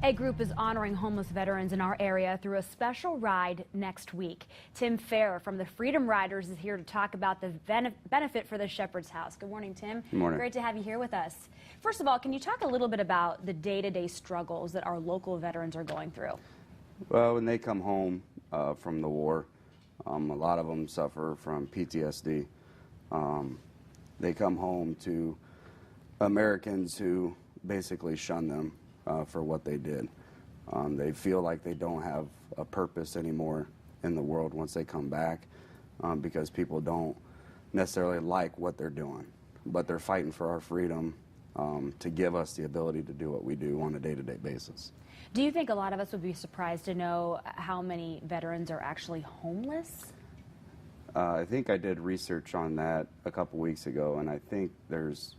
A group is honoring homeless veterans in our area through a special ride next week. Tim Fair from the Freedom Riders is here to talk about the benefit for the Shepherd's House. Good morning, Tim. Good morning. Great to have you here with us. First of all, can you talk a little bit about the day-to-day struggles that our local veterans are going through? Well, when they come home from the war, a lot of them suffer from PTSD. They come home to Americans who basically shun them for what they did. They feel like they don't have a purpose anymore in the world once they come back because people don't necessarily like what they're doing. But they're fighting for our freedom to give us the ability to do what we do on a day-to-day basis. Do you think a lot of us would be surprised to know how many veterans are actually homeless? I think I did research on that a couple weeks ago, and I think there's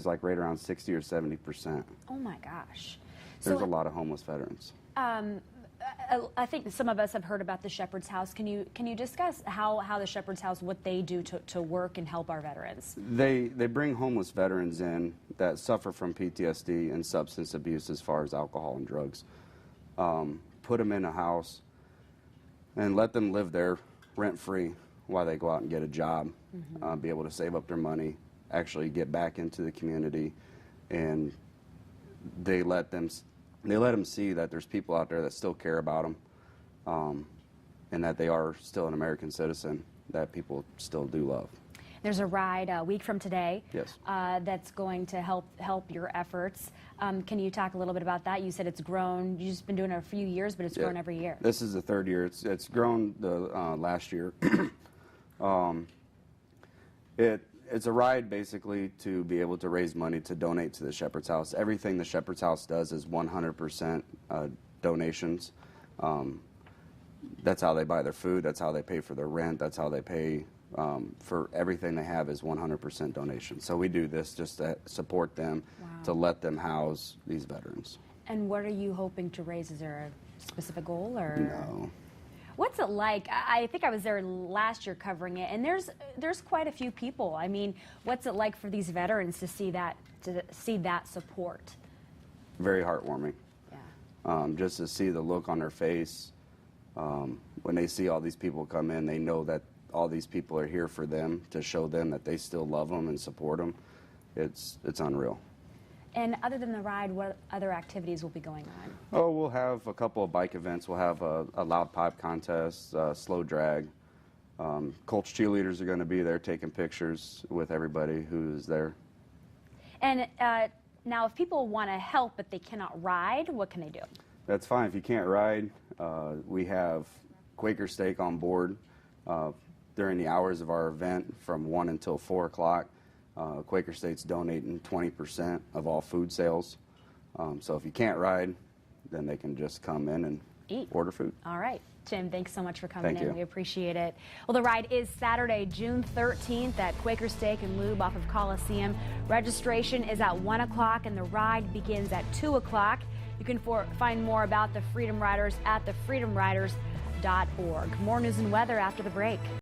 like right around 60 or 70%. Oh my gosh. There's a lot of homeless veterans. I think some of us have heard about the Shepherd's House. Can you discuss how the Shepherd's House, what they do to work and help our veterans? They bring homeless veterans in that suffer from PTSD and substance abuse as far as alcohol and drugs. Put them in a house and let them live there rent-free while they go out and get a job, be able to save up their money, actually get back into the community, and they let them see that there's people out there that still care about them, and that they are still an American citizen that people still do love. There's a ride a week from today. Yes. That's going to help your efforts. Can you talk a little bit about that? You said it's grown. You've just been doing it a few years, but it's grown every year. This is the third year. It's grown the last year. It's a ride basically to be able to raise money to donate to the Shepherd's House. Everything the Shepherd's House does is 100% donations. That's how they buy their food. That's how they pay for their rent. That's how they pay for everything they have is 100% donation. So we do this just to support them, to let them house these veterans. And what are you hoping to raise? Is there a specific goal or? No. What's it like? I think I was there last year covering it, and there's quite a few people. I mean, what's it like for these veterans to see that support? Very heartwarming. Yeah. Just to see the look on their face when they see all these people come in, they know that all these people are here for them, to show them that they still love them and support them. It's unreal. And other than the ride, what other activities will be going on? Oh, we'll have a couple of bike events. We'll have a loud pipe contest, slow drag. Colts cheerleaders are going to be there taking pictures with everybody who's there. And now, if people want to help but they cannot ride, what can they do? That's fine. If you can't ride, we have Quaker Steak on board during the hours of our event from 1 until 4 o'clock. Quaker Steak's donating 20% of all food sales. So if you can't ride, then they can just come in and order food. All right. Tim, thanks so much for coming in. Thank you. We appreciate it. Well, the ride is Saturday, June 13th at Quaker Steak and Lube off of Coliseum. Registration is at 1 o'clock and the ride begins at 2 o'clock. You can find more about the Freedom Riders at thefreedomriders.org. More news and weather after the break.